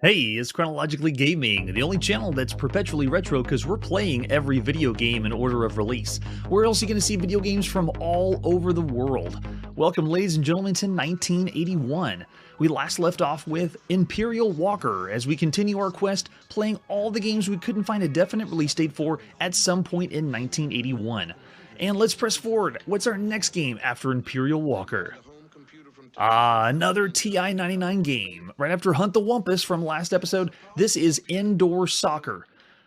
Hey, it's Chronologically Gaming, the only channel that's perpetually retro because we're playing every video game in order of release. Where else are you going to see video games from all over the world? Welcome, ladies and gentlemen, to 1981. We last left off with Imperial Walker as we continue our quest playing all the games we couldn't find a definite release date for at some point in 1981. And let's press forward. What's our next game after Imperial Walker? Another TI-99 game. Right after Hunt the Wumpus from last episode, this is Indoor Soccer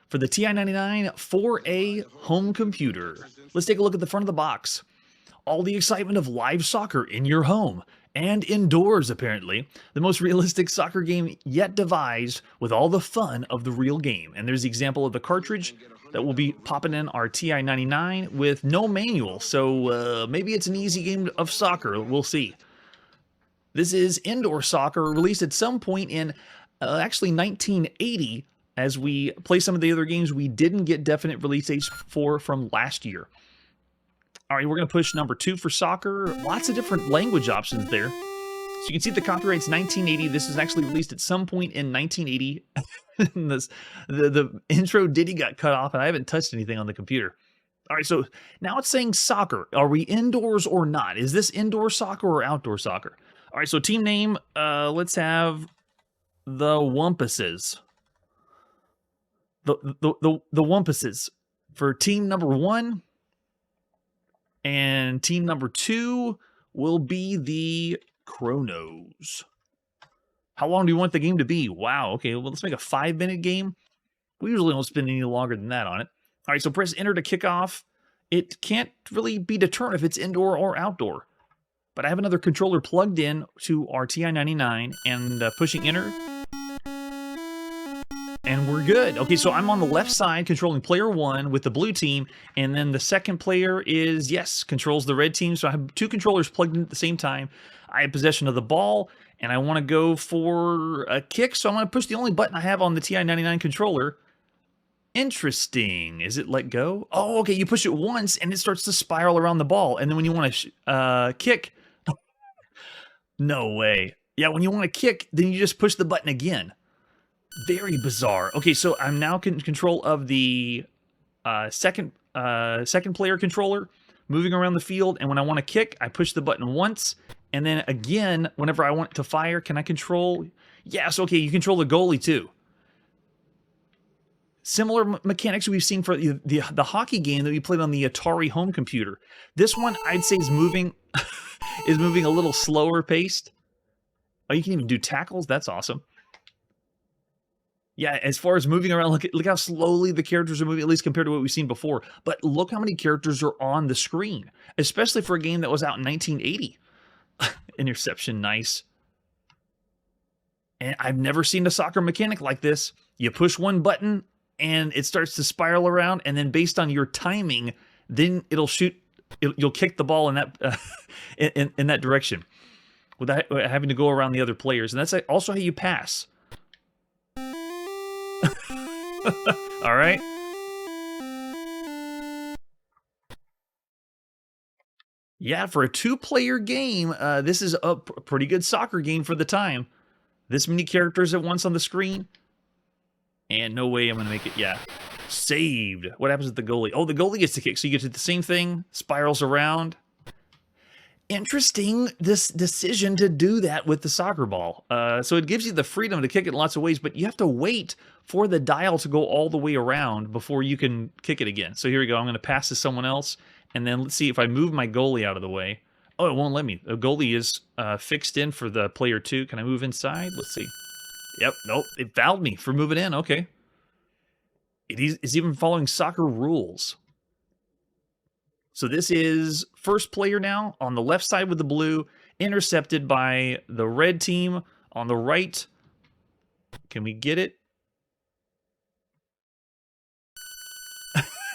for the TI-99 4A home computer. Let's take a look at the front of the box. All the excitement of live soccer in your home and indoors, apparently. The most realistic soccer game yet devised with all the fun of the real game. And there's the example of the cartridge that will be popping in our TI-99 with no manual. So maybe it's an easy game of soccer. We'll see. This is Indoor Soccer, released at some point in actually 1980, as we play some of the other games we didn't get definite release dates for from last year. All right, we're going to push number 2 for soccer. Lots of different language options there. So you can see the copyright's 1980. This is actually released at some point in 1980. the intro ditty got cut off, and I haven't touched anything on the computer. All right, so now it's saying soccer. Are we indoors or not? Is this indoor soccer or outdoor soccer? All right, so team name, let's have the Wumpuses. The Wumpuses for team number 1. And team number 2 will be the Chronos. How long do you want the game to be? Wow, okay, well, let's make a 5-minute game. We usually don't spend any longer than that on it. All right, so press enter to kick off. It can't really be determined if it's indoor or outdoor. But I have another controller plugged in to our TI-99 and pushing enter. And we're good. Okay, so I'm on the left side controlling player 1 with the blue team. And then the second player is, yes, controls the red team. So I have 2 controllers plugged in at the same time. I have possession of the ball and I want to go for a kick. So I'm going to push the only button I have on the TI-99 controller. Interesting. Is it let go? Oh, okay, you push it once and it starts to spiral around the ball. And then when you want to kick... No way. Yeah, when you want to kick, then you just push the button again. Very bizarre. Okay, so I'm now in control of the second player controller, moving around the field, and when I want to kick, I push the button once, and then again, whenever I want to fire, can I control? Yes, okay, you control the goalie too. Similar mechanics we've seen for the hockey game that we played on the Atari home computer. This one, I'd say, is moving is moving a little slower paced. Oh, you can even do tackles. That's awesome. Yeah, as far as moving around, look how slowly the characters are moving, at least compared to what we've seen before. But look how many characters are on the screen, especially for a game that was out in 1980. Interception, nice. And I've never seen a soccer mechanic like this. You push one button, and it starts to spiral around, and then based on your timing, then it'll shoot. You'll kick the ball in that in that direction, without having to go around the other players, and that's also how you pass. All right. Yeah, for a 2-player game, this is a pretty good soccer game for the time. This many characters at once on the screen. And no way I'm going to make it. Yeah. Saved. What happens with the goalie? Oh, the goalie gets to kick. So you get to the same thing. Spirals around. Interesting, this decision to do that with the soccer ball. So it gives you the freedom to kick it in lots of ways, but you have to wait for the dial to go all the way around before you can kick it again. So here we go. I'm going to pass to someone else. And then let's see if I move my goalie out of the way. Oh, it won't let me. The goalie is fixed in for the player 2. Can I move inside? Let's see. Yep, nope, it fouled me for moving in. Okay. It's even following soccer rules. So this is first player now on the left side with the blue, intercepted by the red team on the right. Can we get it?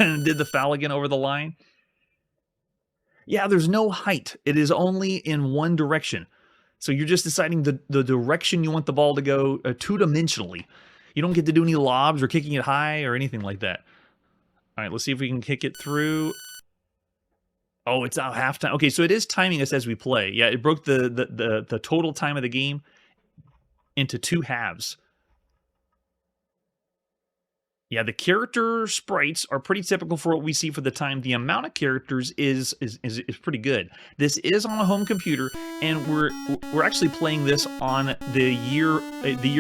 And did the foul again over the line? Yeah, there's no height. It is only in one direction. So you're just deciding the direction you want the ball to go two-dimensionally. You don't get to do any lobs or kicking it high or anything like that. All right, let's see if we can kick it through. Oh, it's now halftime. Okay, so it is timing us as we play. Yeah, it broke the total time of the game into 2 halves. Yeah, the character sprites are pretty typical for what we see for the time. The amount of characters is pretty good. This is on a home computer, and we're actually playing this on the year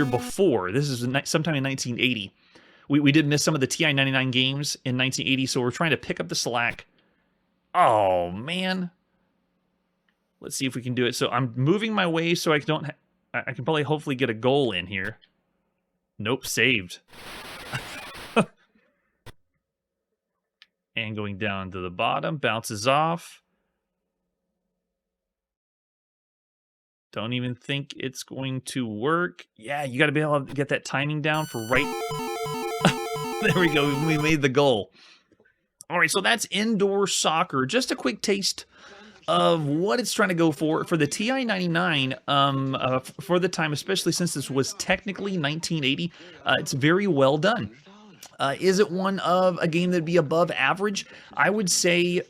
before. This is sometime in 1980. We did miss some of the TI-99 games in 1980, so we're trying to pick up the slack. Oh man, let's see if we can do it. So I'm moving my way so I don't. I can probably hopefully get a goal in here. Nope, saved. And going down to the bottom, bounces off. Don't even think it's going to work. Yeah, you got to be able to get that timing down for right. There we go. We made the goal. All right, so that's indoor soccer. Just a quick taste of what it's trying to go for the TI-99 for the time, especially since this was technically 1980. It's very well done. Is it one of a game that'd be above average? I would say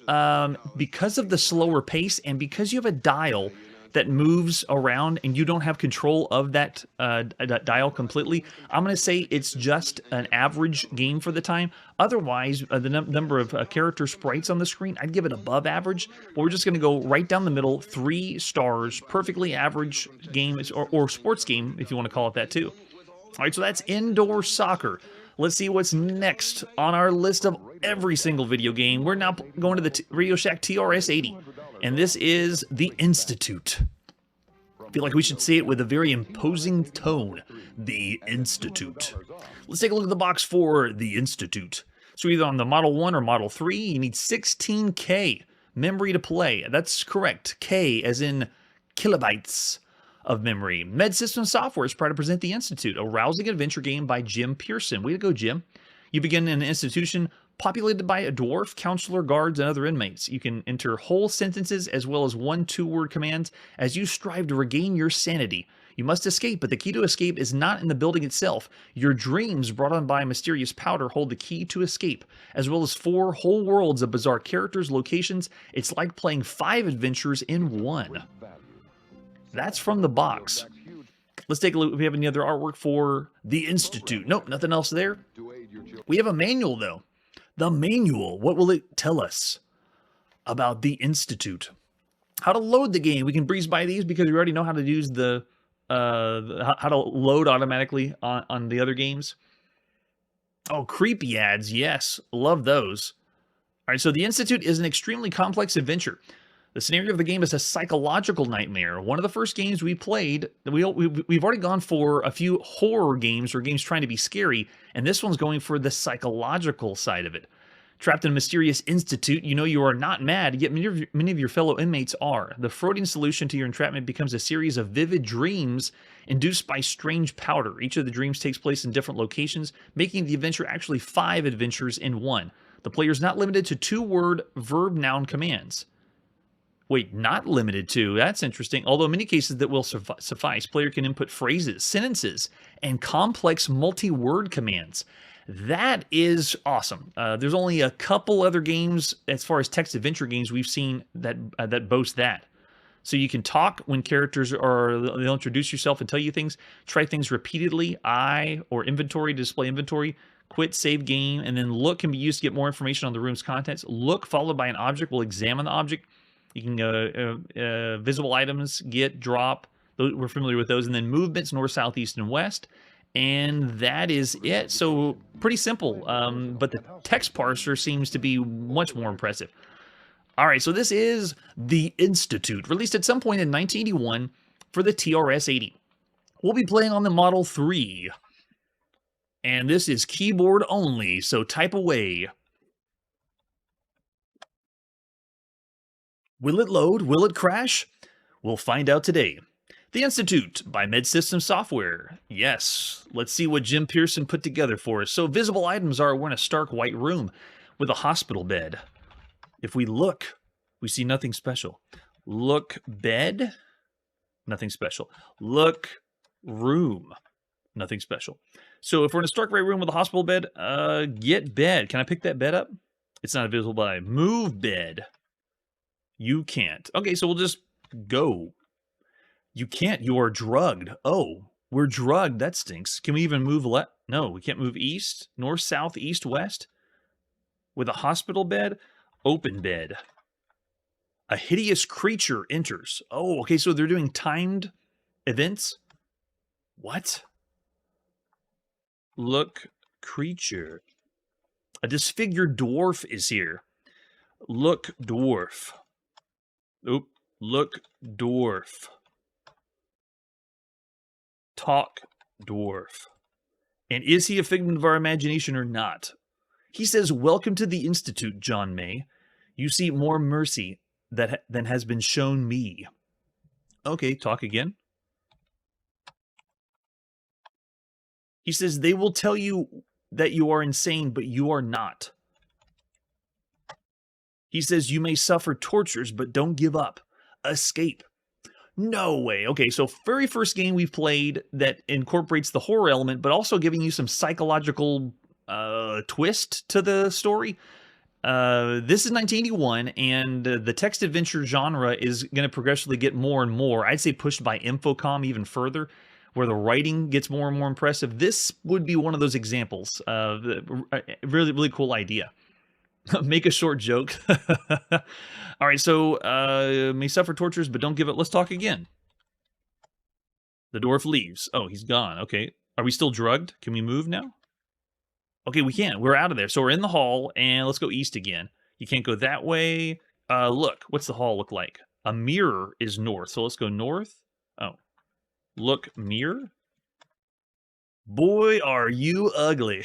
because of the slower pace and because you have a dial that moves around and you don't have control of that dial completely, I'm going to say it's just an average game for the time. Otherwise, the number of character sprites on the screen, I'd give it above average. But we're just going to go right down the middle, 3 stars, perfectly average game, or sports game, if you want to call it that too. All right, so that's indoor soccer. Let's see what's next on our list of every single video game. We're now going to the Radio Shack TRS-80, and this is The Institute. I feel like we should say it with a very imposing tone. The Institute. Let's take a look at the box for The Institute. So either on the Model 1 or Model 3, you need 16K memory to play. That's correct. K as in kilobytes of memory. Med System Software is proud to present The Institute, a rousing adventure game by Jim Pearson. Way to go, Jim. You begin in an institution populated by a dwarf, counselor, guards, and other inmates. You can enter whole sentences as well as 1-2-word commands as you strive to regain your sanity. You must escape, but the key to escape is not in the building itself. Your dreams, brought on by mysterious powder, hold the key to escape, as well as 4 whole worlds of bizarre characters, locations. It's like playing 5 adventures in one. That's from the box. Let's take a look if we have any other artwork for The Institute. Nope, nothing else there. We have a manual, though. The manual. What will it tell us about The Institute? How to load the game. We can breeze by these because we already know how to use the how to load automatically on the other games. Oh, creepy ads. Yes, love those. All right, so The Institute is an extremely complex adventure. The scenario of the game is a psychological nightmare. One of the first games we played, we've already gone for a few horror games or games trying to be scary, and this one's going for the psychological side of it. Trapped in a mysterious institute, you know you are not mad, yet many of your fellow inmates are. The Freudian solution to your entrapment becomes a series of vivid dreams induced by strange powder. Each of the dreams takes place in different locations, making the adventure actually 5 adventures in one. The player is not limited to 2-word verb-noun commands. Wait, not limited to. That's interesting. Although in many cases that will suffice. Player can input phrases, sentences, and complex multi-word commands. That is awesome. There's only a couple other games as far as text adventure games we've seen that boast that. So you can talk when characters they'll introduce yourself and tell you things. Try things repeatedly. I or inventory to display inventory. Quit, save game, and then look can be used to get more information on the room's contents. Look followed by an object will examine the object. You can visible items, get, drop. We're familiar with those. And then movements, north, south, east, and west. And that is it. So pretty simple. But the text parser seems to be much more impressive. All right, so this is The Institute, released at some point in 1981 for the TRS-80. We'll be playing on the Model 3. And this is keyboard only, so type away. Will it load? Will it crash? We'll find out today. The Institute by Med System Software. Yes, let's see what Jim Pearson put together for us. So visible items are, we're in a stark white room with a hospital bed. If we look, we see nothing special. Look, bed, nothing special. Look, room, nothing special. So if we're in a stark white room with a hospital bed, get bed. Can I pick that bed up? It's not visible by move bed. You can't. Okay, so we'll just go. You can't. You are drugged. Oh, we're drugged. That stinks. Can we even move left? No, we can't move east, north, south, east, west. With a hospital bed, open bed. A hideous creature enters. Oh, okay, so they're doing timed events? What? Look, creature. A disfigured dwarf is here. Look, dwarf. Oop, look, dwarf. Talk, dwarf. And is he a figment of our imagination or not? He says, welcome to the Institute, John May. You see more mercy than has been shown me. Okay, talk again. He says, they will tell you that you are insane, but you are not. He says, you may suffer tortures, but don't give up. Escape. No way. Okay, so very first game we've played that incorporates the horror element, but also giving you some psychological twist to the story. This is 1981, and the text adventure genre is going to progressively get more and more, I'd say pushed by Infocom even further, where the writing gets more and more impressive. This would be one of those examples. Really, really cool idea. Make a short joke. All right, so may suffer tortures, but don't give it. Let's talk again. The dwarf leaves. Oh, he's gone. Okay. Are we still drugged? Can we move now? Okay, we can. We're out of there. So we're in the hall, and let's go east again. You can't go that way. Look, what's the hall look like? A mirror is north, so let's go north. Oh, look, mirror. Boy, are you ugly.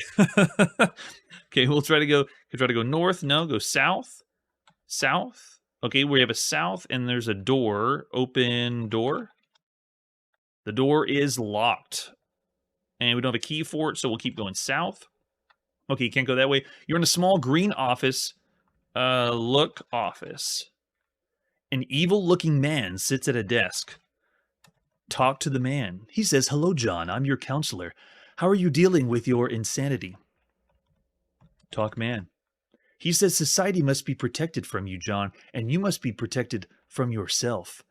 Okay, we'll try to go north. No, go south. South. Okay, we have a south, and there's a door. Open door. The door is locked. And we don't have a key for it, so we'll keep going south. Okay, you can't go that way. You're in a small green office. Look, office. An evil-looking man sits at a desk. Talk to the man. He says, hello, John. I'm your counselor. How are you dealing with your insanity? Talk man. He says society must be protected from you, John, and you must be protected from yourself.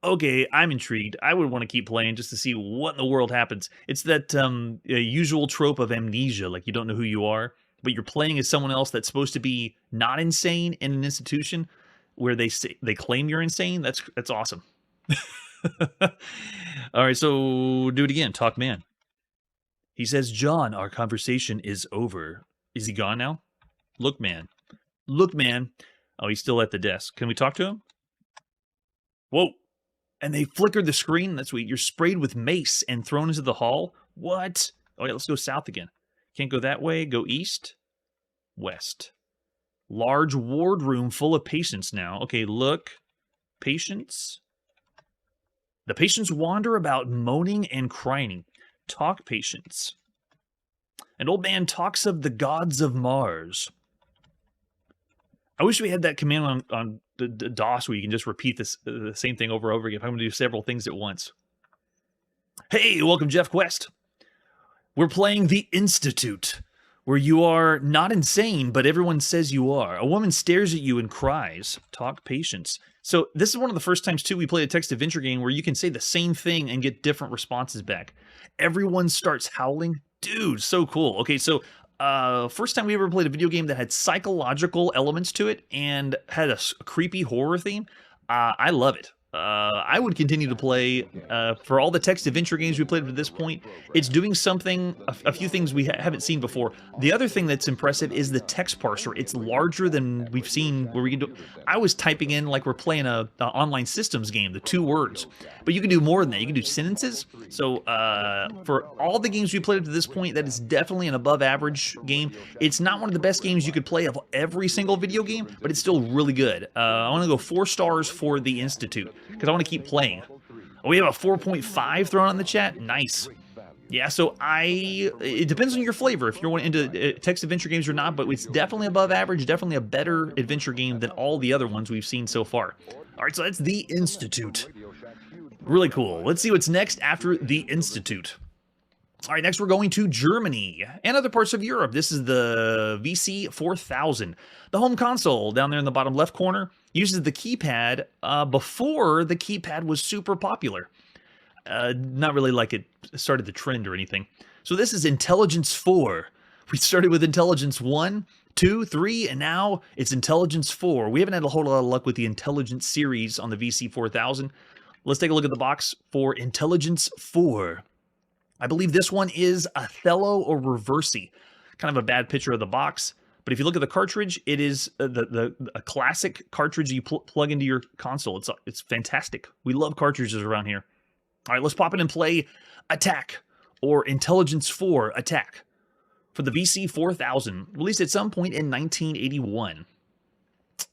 Okay, I'm intrigued. I would want to keep playing just to see what in the world happens. It's that usual trope of amnesia, like you don't know who you are, but you're playing as someone else that's supposed to be not insane in an institution where they claim you're insane. That's awesome. All right, so do it again. Talk man. He says, John, our conversation is over. Is he gone now? Look, man. Look, man. Oh, he's still at the desk. Can we talk to him? Whoa. And they flickered the screen. That's sweet. You're sprayed with mace and thrown into the hall. What? Oh, yeah, let's go south again. Can't go that way. Go east. West. Large wardroom full of patients now. Okay, look. Patients. The patients wander about moaning and crying. Talk patients. An old man talks of the gods of Mars. I wish we had that command on the DOS where you can just repeat the same thing over and over again. If I'm going to do several things at once. Hey, welcome, Jeff Quest. We're playing The Institute, where you are not insane, but everyone says you are. A woman stares at you and cries. Talk patience. So this is one of the first times, too, we played a text adventure game where you can say the same thing and get different responses back. Everyone starts howling. Dude, so cool. Okay, so first time we ever played a video game that had psychological elements to it and had a creepy horror theme. I love it. I would continue to play for all the text adventure games we played to this point. It's doing something, a few things we haven't seen before. The other thing that's impressive is the text parser. It's larger than we've seen where we can do. I was typing in like we're playing a online systems game, the 2 words, but you can do more than that. You can do sentences. So for all the games we played up to this point, that is definitely an above average game. It's not one of the best games you could play of every single video game, but it's still really good. I want to go 4 stars for The Institute, because I want to keep playing. Oh, we have a 4.5 thrown on the chat. Nice. Yeah, so it depends on your flavor, if you're into text adventure games or not, but it's definitely above average, definitely a better adventure game than all the other ones we've seen so far. All right, so that's The Institute. Really cool. Let's see what's next after The Institute. All right, next we're going to Germany and other parts of Europe. This is the VC4000. The home console down there in the bottom left corner uses the keypad before the keypad was super popular. Not really like it started the trend or anything. So this is Intelligence 4. We started with Intelligence 1, 2, 3, and now it's Intelligence 4. We haven't had a whole lot of luck with the Intelligence series on the VC4000. Let's take a look at the box for Intelligence 4. I believe this one is Othello or Reversi. Kind of a bad picture of the box. But if you look at the cartridge, it is a classic cartridge you plug into your console. It's fantastic. We love cartridges around here. All right, let's pop in and play Attack or Intelligence 4 Attack for the VC4000, released at some point in 1981.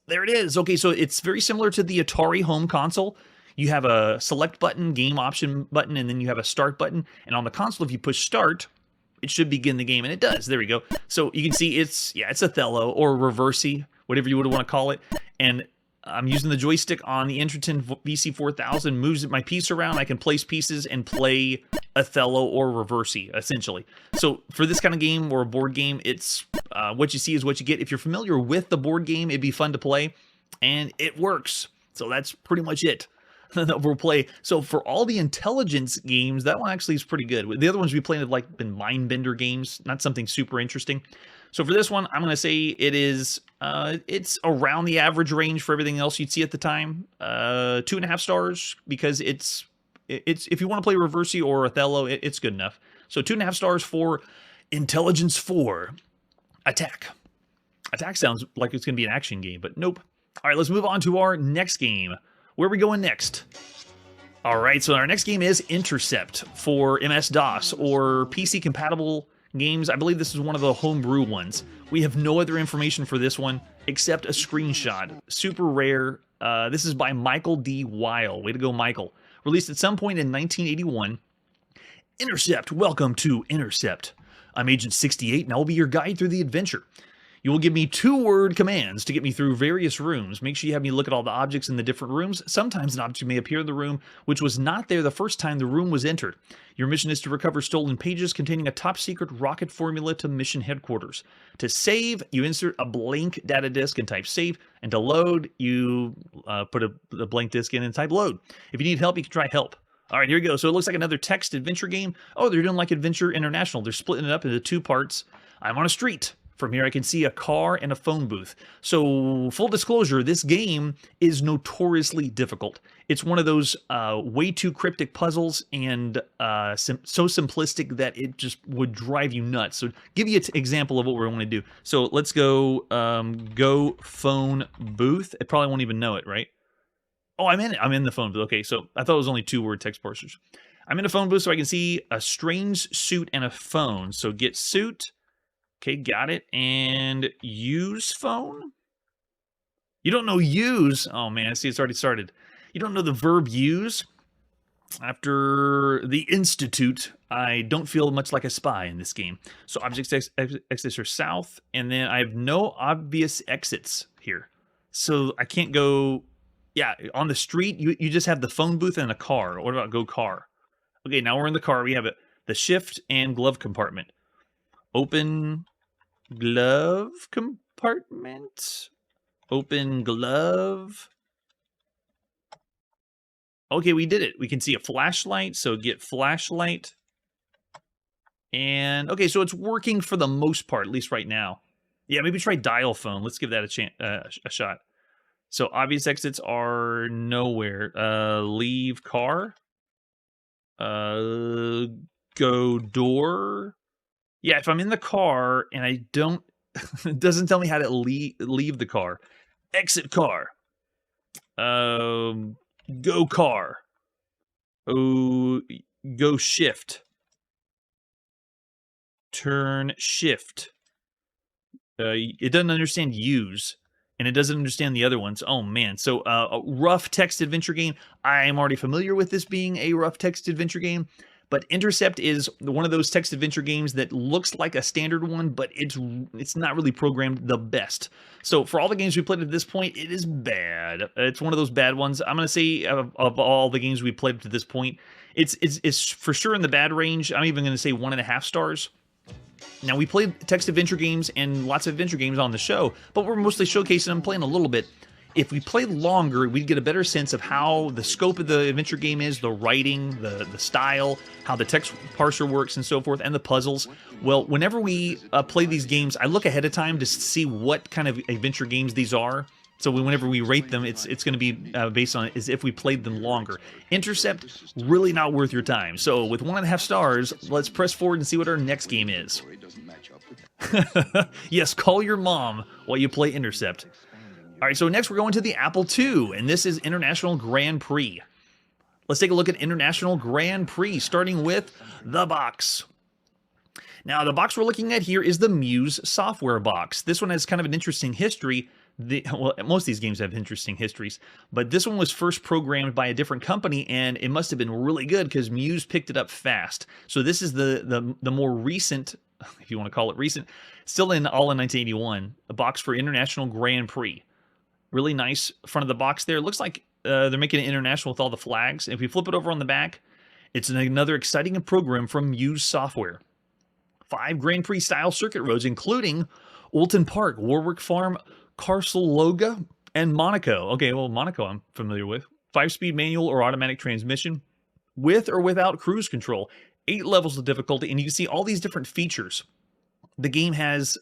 There it is. Okay, so it's very similar to the Atari home console. You have a select button, game option button, and then you have a start button. And on the console, if you push start, it should begin the game, and it does. There we go. So you can see it's Othello or Reversi, whatever you would want to call it. And I'm using the joystick on the Interton VC4000, moves my piece around. I can place pieces and play Othello or Reversi, essentially. So for this kind of game or a board game, it's what you see is what you get. If you're familiar with the board game, it'd be fun to play, and it works. So that's pretty much it. We'll play. So for all the intelligence games, that one actually is pretty good. The other ones we played have like been mind bender games, not something super interesting. So for this one, I'm going to say it is it's around the average range for everything else you'd see at the time. 2.5 stars because it's if you want to play Reversi or Othello, it's good enough. So 2.5 stars for Intelligence 4 Attack. Attack sounds like it's going to be an action game, but nope. All right, let's move on to our next game. Where are we going next? All right, so our next game is Intercept for MS-DOS or PC-compatible games. I believe this is one of the homebrew ones. We have no other information for this one except a screenshot. Super rare. This is by Michael D. Weil. Way to go, Michael. Released at some point in 1981. Intercept. Welcome to Intercept. I'm Agent 68, and I will be your guide through the adventure. You will give me 2-word commands to get me through various rooms. Make sure you have me look at all the objects in the different rooms. Sometimes an object may appear in the room which was not there the first time the room was entered. Your mission is to recover stolen pages containing a top-secret rocket formula to mission headquarters. To save, you insert a blank data disk and type save. And to load, you put a blank disk in and type load. If you need help, you can try help. All right, here we go. So it looks like another text adventure game. Oh, they're doing like Adventure International. They're splitting it up into 2 parts. I'm on a street. From here, I can see a car and a phone booth. So, full disclosure, this game is notoriously difficult. It's one of those way too cryptic puzzles and so simplistic that it just would drive you nuts. So, give you an example of what we want to do. So, let's go go phone booth. It probably won't even know it, right? Oh, I'm in it. I'm in the phone booth. Okay, so I thought it was only 2-word text parsers. I'm in a phone booth, so I can see a strange suit and a phone. So, get suit. Okay, got it. And use phone? You don't know use? Oh, man, I see it's already started. You don't know the verb use? After the Institute, I don't feel much like a spy in this game. So objects exits are south, and then I have no obvious exits here. So I can't go... Yeah, on the street, you just have the phone booth and a car. What about go car? Okay, now we're in the car. We have the shift and glove compartment. Open glove compartment. Open glove. Okay, we did it. We can see a flashlight, so get flashlight. And, okay, so it's working for the most part, at least right now. Yeah, maybe try dial phone. Let's give that a shot. So obvious exits are nowhere. Leave car. Go door. Yeah, if I'm in the car and I don't, it doesn't tell me how to leave the car. Exit car. Go car. Oh, go shift. Turn shift. It doesn't understand use, and it doesn't understand the other ones. Oh, man. So a rough text adventure game. I'm already familiar with this being a rough text adventure game. But Intercept is one of those text adventure games that looks like a standard one, but it's not really programmed the best. So for all the games we played at this point, it is bad. It's one of those bad ones. I'm going to say of all the games we played up to this point, it's for sure in the bad range. I'm even going to say 1.5 stars. Now, we played text adventure games and lots of adventure games on the show, but we're mostly showcasing them, playing a little bit. If we play longer, we'd get a better sense of how the scope of the adventure game is, the writing, the style, how the text parser works and so forth, and the puzzles. Well, whenever we play these games, I look ahead of time to see what kind of adventure games these are. So whenever we rate them, it's going to be based on as if we played them longer. Intercept, really not worth your time. So with 1.5 stars, let's press forward and see what our next game is. Yes, call your mom while you play Intercept. All right, so next we're going to the Apple II, and this is International Grand Prix. Let's take a look at International Grand Prix, starting with the box. Now, the box we're looking at here is the Muse software box. This one has kind of an interesting history. Well, most of these games have interesting histories, but this one was first programmed by a different company, and it must have been really good because Muse picked it up fast. So this is the more recent, if you want to call it recent, still in 1981, a box for International Grand Prix. Really nice front of the box there. It looks like they're making it international with all the flags. If we flip it over on the back, it's another exciting program from Muse Software. 5 Grand Prix style circuit roads, including Oulton Park, Warwick Farm, Carceloga, and Monaco. Okay, well, Monaco I'm familiar with. 5-speed manual or automatic transmission, with or without cruise control. 8 levels of difficulty, and you can see all these different features. The game has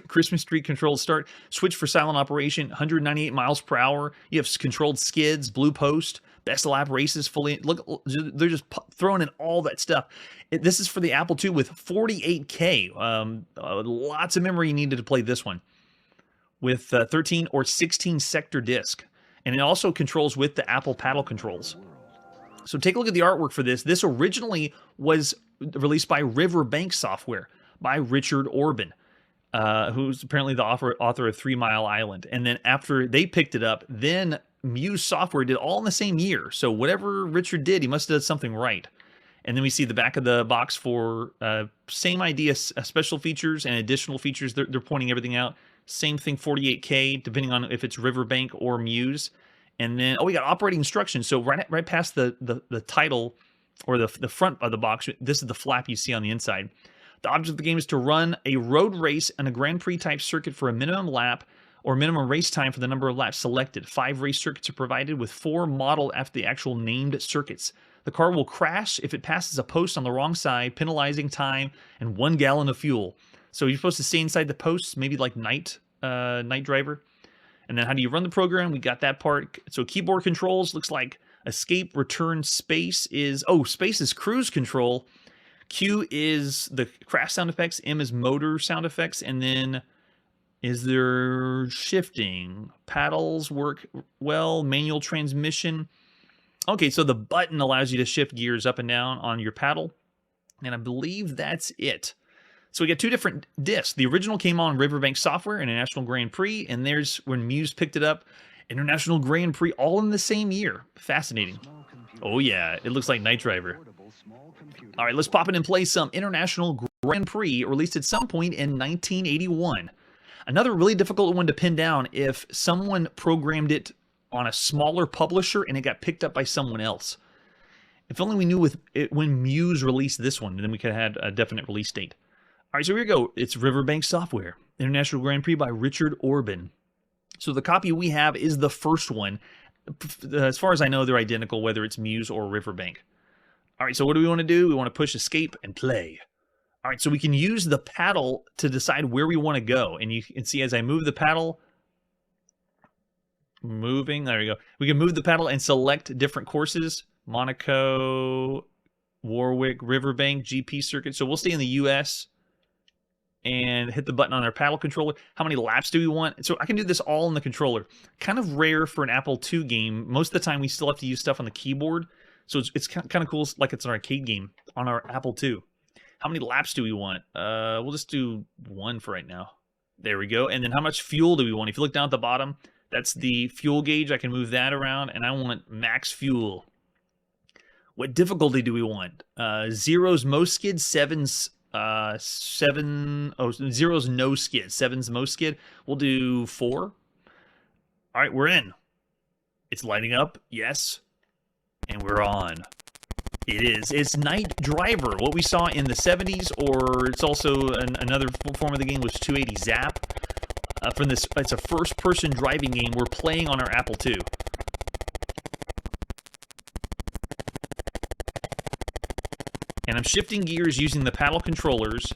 Christmas tree controlled start, switch for silent operation, 198 miles per hour. You have controlled skids, blue post, best lap races, fully. Look, they're just throwing in all that stuff. This is for the Apple II with 48K. Lots of memory needed to play this one with 13 or 16 sector disc. And it also controls with the Apple paddle controls. So take a look at the artwork for this. This originally was released by Riverbank Software, by Richard Orban, who's apparently the author of 3 Mile Island. And then after they picked it up, then Muse Software did all in the same year. So whatever Richard did, he must have done something right. And then we see the back of the box for same idea, special features and additional features. They're pointing everything out. Same thing, 48K, depending on if it's Riverbank or Muse. And then, we got operating instructions. So right past the title or the front of the box, this is the flap you see on the inside. The object of the game is to run a road race and a Grand Prix type circuit for a minimum lap or minimum race time for the number of laps selected. 5 race circuits are provided with 4 modeled after the actual named circuits. The car will crash if it passes a post on the wrong side, penalizing time and 1 gallon of fuel. So you're supposed to stay inside the posts, maybe like Night Driver. And then how do you run the program? We got that part. So keyboard controls looks like escape, return, space is cruise control. Q is the crash sound effects, M is motor sound effects, and then is there shifting? Paddles work well, manual transmission. Okay, so the button allows you to shift gears up and down on your paddle, and I believe that's it. So we got 2 different discs. The original came on Riverbank Software, International Grand Prix, and there's when Muse picked it up, International Grand Prix, all in the same year. Fascinating. Oh yeah, it looks like Night Driver. All right, let's pop in and play some International Grand Prix, released at some point in 1981. Another really difficult one to pin down if someone programmed it on a smaller publisher and it got picked up by someone else. If only we knew when Muse released this one, then we could have had a definite release date. All right, so here we go. It's Riverbank Software, International Grand Prix by Richard Orban. So the copy we have is the first one. As far as I know, they're identical, whether it's Muse or Riverbank. All right, so what do we want to do? We want to push escape and play. All right, so we can use the paddle to decide where we want to go. And you can see as I move the paddle, moving, there we go. We can move the paddle and select different courses. Monaco, Warwick, Riverbank, GP circuit. So we'll stay in the US and hit the button on our paddle controller. How many laps do we want? So I can do this all in the controller. Kind of rare for an Apple II game. Most of the time we still have to use stuff on the keyboard. So it's kind of cool, like it's an arcade game on our Apple II. How many laps do we want? We'll just do 1 for right now. There we go. And then how much fuel do we want? If you look down at the bottom, that's the fuel gauge. I can move that around, and I want max fuel. What difficulty do we want? 0's most skid, 7's zero's no skid, 7's most skid. We'll do 4. All right, we're in. It's lighting up, yes, and we're on. It is. It's Night Driver, what we saw in the 70s, or it's also another form of the game was 280 Zap. from this. It's a first-person driving game we're playing on our Apple II. And I'm shifting gears using the paddle controllers.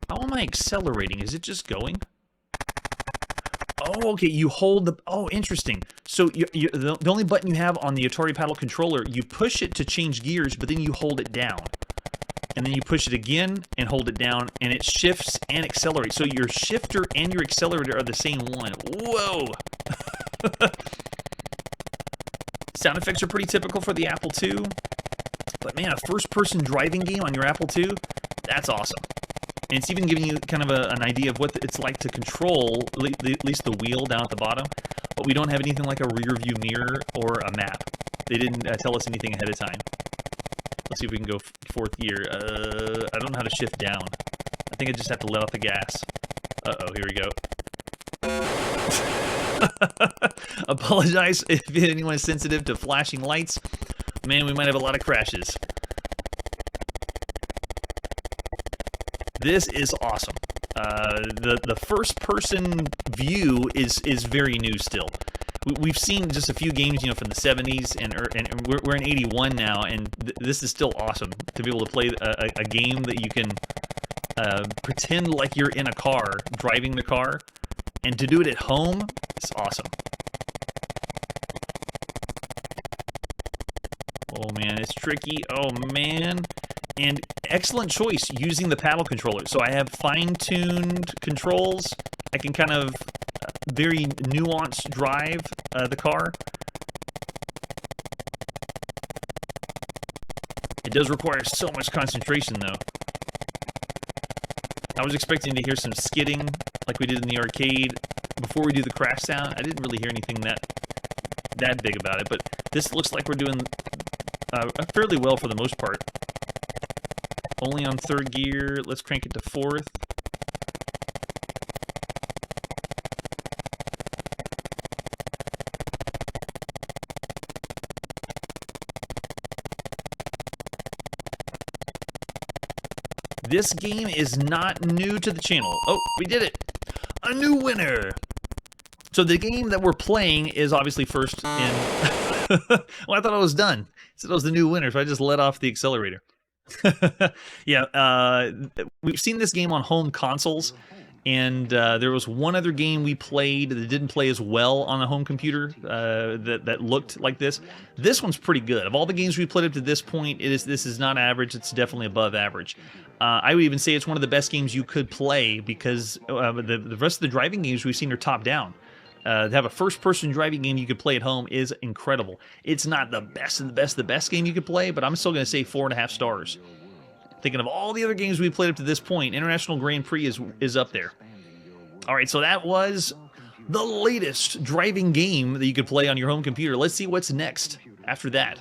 How am I accelerating? Is it just going? Oh, okay, you hold the... Oh, interesting. So the only button you have on the Atari paddle controller, you push it to change gears, but then you hold it down. And then you push it again and hold it down, and it shifts and accelerates. So your shifter and your accelerator are the same one. Whoa! Sound effects are pretty typical for the Apple II. But man, a first-person driving game on your Apple II, that's awesome. And it's even giving you kind of an idea of what it's like to control at least the wheel down at the bottom. But we don't have anything like a rear view mirror or a map. They didn't tell us anything ahead of time. Let's see if we can go fourth gear. I don't know how to shift down. I think I just have to let off the gas. Uh-oh, here we go. Apologize if anyone is sensitive to flashing lights. Man, we might have a lot of crashes. This is awesome. The first-person view is very new still. We've seen just a few games, you know, from the 70s, and we're in 81 now, and this is still awesome to be able to play a game that you can pretend like you're in a car, driving the car, and to do it at home, it's awesome. Oh man, it's tricky. Oh man. And excellent choice using the paddle controller. So I have fine-tuned controls. I can kind of very nuanced drive the car. It does require so much concentration though. I was expecting to hear some skidding like we did in the arcade before we do the crash sound. I didn't really hear anything that big about it, but this looks like we're doing fairly well for the most part. Only on third gear. Let's crank it to fourth. This game is not new to the channel. Oh, we did it! A new winner! So the game that we're playing is obviously first in... Well, I thought I was done. So it was the new winner, so I just let off the accelerator. Yeah, we've seen this game on home consoles, and there was one other game we played that didn't play as well on a home computer that looked like this. This one's pretty good. Of all the games we played up to this point, this is not average. It's definitely above average. I would even say it's one of the best games you could play because the rest of the driving games we've seen are top-down. To have a first-person driving game you could play at home is incredible. It's not the best of the best game you could play, but I'm still going to say 4.5 stars. Thinking of all the other games we played up to this point, International Grand Prix is up there. All right, so that was the latest driving game that you could play on your home computer. Let's see what's next after that.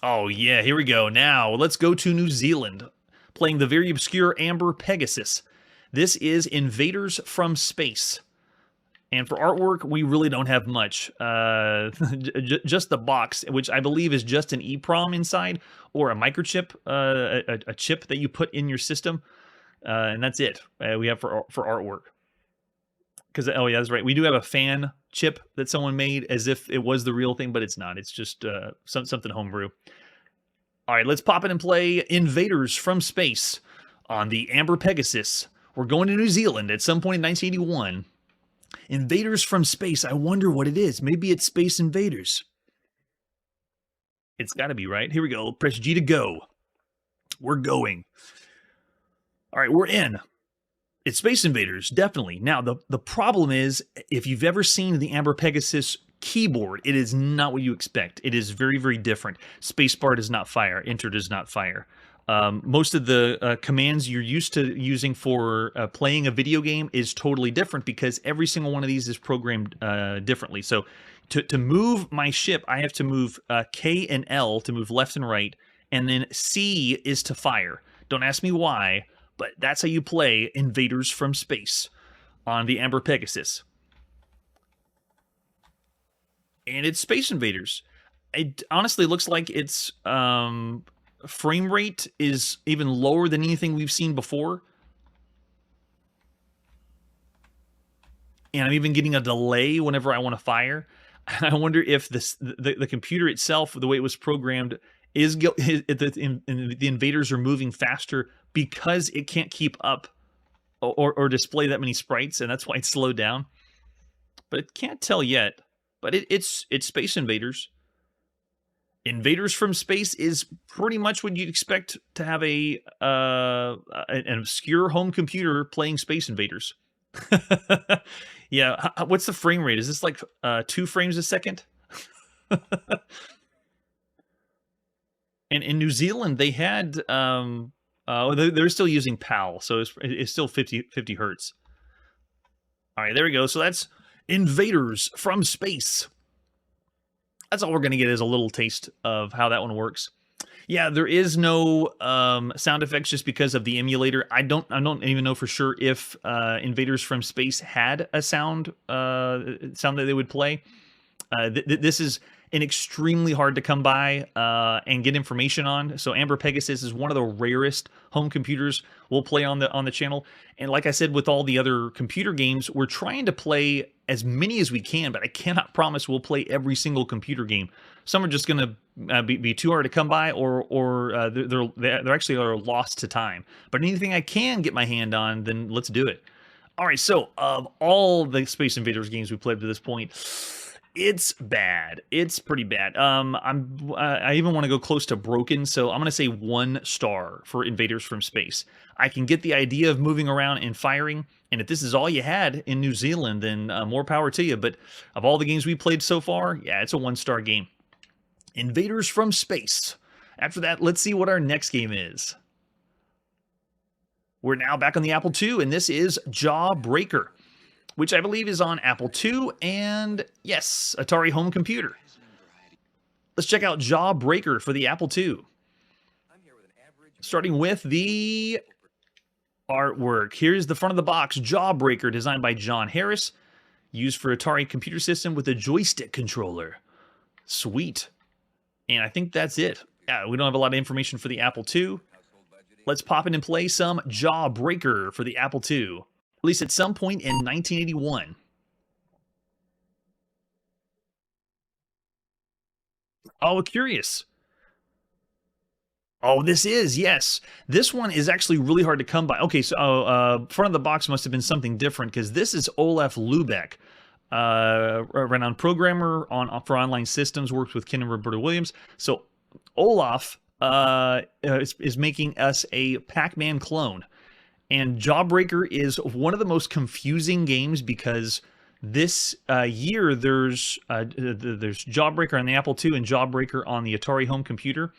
Oh yeah, here we go. Now, let's go to New Zealand, playing the very obscure Aamber Pegasus. This is Invaders from Space. And for artwork, we really don't have much. Just the box, which I believe is just an EEPROM inside, or a microchip, a chip that you put in your system. And that's it we have for artwork. Because, oh yeah, that's right. We do have a fan chip that someone made as if it was the real thing, but it's not. It's just something homebrew. All right, let's pop in and play Invaders from Space on the Aamber Pegasus. We're going to New Zealand at some point in 1981. Invaders from Space. I wonder what it is. Maybe it's Space Invaders. It's got to be, right? Here we go. Press G to go. We're going. All right, we're in. It's Space Invaders, definitely. Now, the problem is, if you've ever seen the Aamber Pegasus keyboard, it is not what you expect. It is very, very different. Spacebar does not fire. Enter does not fire. Most of the commands you're used to using for playing a video game is totally different because every single one of these is programmed differently. So to move my ship, I have to move K and L to move left and right, and then C is to fire. Don't ask me why, but that's how you play Invaders from Space on the Aamber Pegasus. And it's Space Invaders. It honestly looks like it's... frame rate is even lower than anything we've seen before. and I'm even getting a delay whenever I want to fire. I wonder if the computer itself, the way it was programmed, the invaders are moving faster because it can't keep up or display that many sprites, and that's why it's slowed down. But it can't tell yet. But it's Space Invaders. Invaders from Space is pretty much what you'd expect to have an obscure home computer playing Space Invaders. Yeah, what's the frame rate? Is this like 2 frames a second? And in New Zealand, they had they're still using PAL, so it's still 50 hertz. All right, there we go. So that's Invaders from Space. That's all we're going to get is a little taste of how that one works. Yeah, there is no sound effects just because of the emulator. I don't even know for sure if Invaders from Space had a sound that they would play. This is an extremely hard to come by and get information on. So Aamber Pegasus is one of the rarest home computers we'll play on the channel. And like I said, with all the other computer games, we're trying to play as many as we can, but I cannot promise we'll play every single computer game. Some are just going to be too hard to come by, or they're actually are lost to time. But anything I can get my hand on, then let's do it. All right, so of all the Space Invaders games we played to this point, it's bad. It's pretty bad. I even want to go close to broken, so I'm going to say 1 star for Invaders from Space. I can get the idea of moving around and firing, and if this is all you had in New Zealand, then more power to you. But of all the games we played so far, yeah, it's a 1-star game. Invaders from Space. After that, let's see what our next game is. We're now back on the Apple II, and this is Jawbreaker, which I believe is on Apple II and, yes, Atari home computer. Let's check out Jawbreaker for the Apple II. Starting with the artwork. Here's the front of the box. Jawbreaker, designed by John Harris. Used for Atari computer system with a joystick controller. Sweet. And I think that's it. Yeah, we don't have a lot of information for the Apple II. Let's pop in and play some Jawbreaker for the Apple II. Released at some point in 1981. Oh, curious. Oh, this is, yes. This one is actually really hard to come by. Okay, so front of the box must have been something different, because this is Olaf Lubeck, a renowned programmer for online systems, works with Ken and Roberta Williams. So Olaf is making us a Pac-Man clone. And Jawbreaker is one of the most confusing games because this year there's Jawbreaker on the Apple II and Jawbreaker on the Atari home computer.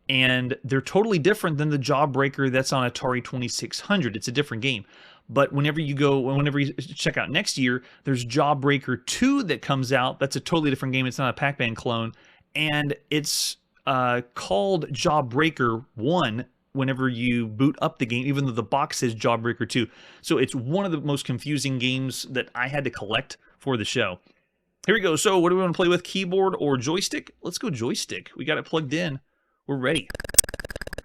And they're totally different than the Jawbreaker that's on Atari 2600. It's a different game. But whenever you check out next year, there's Jawbreaker 2 that comes out. That's a totally different game. It's not a Pac-Man clone. And it's called Jawbreaker 1 whenever you boot up the game, even though the box says Jawbreaker 2. So it's one of the most confusing games that I had to collect for the show. Here we go. So what do we want to play with, keyboard or joystick? Let's go joystick. We got it plugged in. We're ready.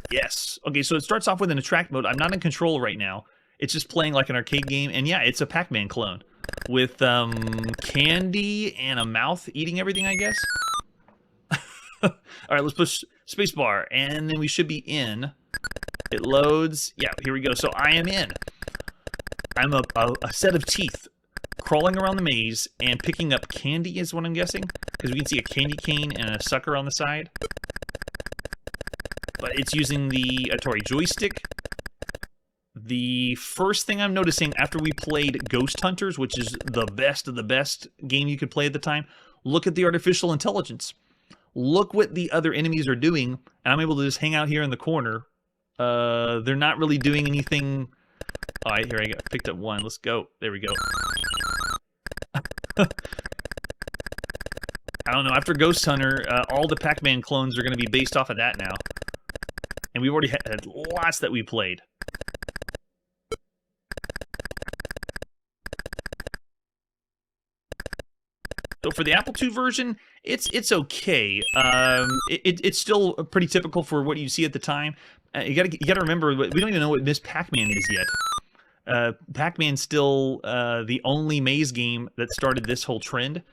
Yes. Okay, so it starts off with an attract mode. I'm not in control right now. It's just playing like an arcade game. And yeah, it's a Pac-Man clone with candy and a mouth eating everything, I guess. All right, let's push spacebar, and then we should be in. It loads. Yeah, here we go. So I am in. I'm a set of teeth crawling around the maze and picking up candy is what I'm guessing, because we can see a candy cane and a sucker on the side. But it's using the Atari joystick. The first thing I'm noticing after we played Ghost Hunters, which is the best of the best game you could play at the time, look at the artificial intelligence. Look what the other enemies are doing, and I'm able to just hang out here in the corner. They're not really doing anything. All right, here I go. Picked up one. Let's go. There we go. I don't know. After Ghost Hunter, all the Pac-Man clones are going to be based off of that now. And we've already had lots that we played. So for the Apple II version, it's okay. It's still pretty typical for what you see at the time. You gotta remember, we don't even know what Miss Pac-Man is yet. Pac-Man's still the only maze game that started this whole trend.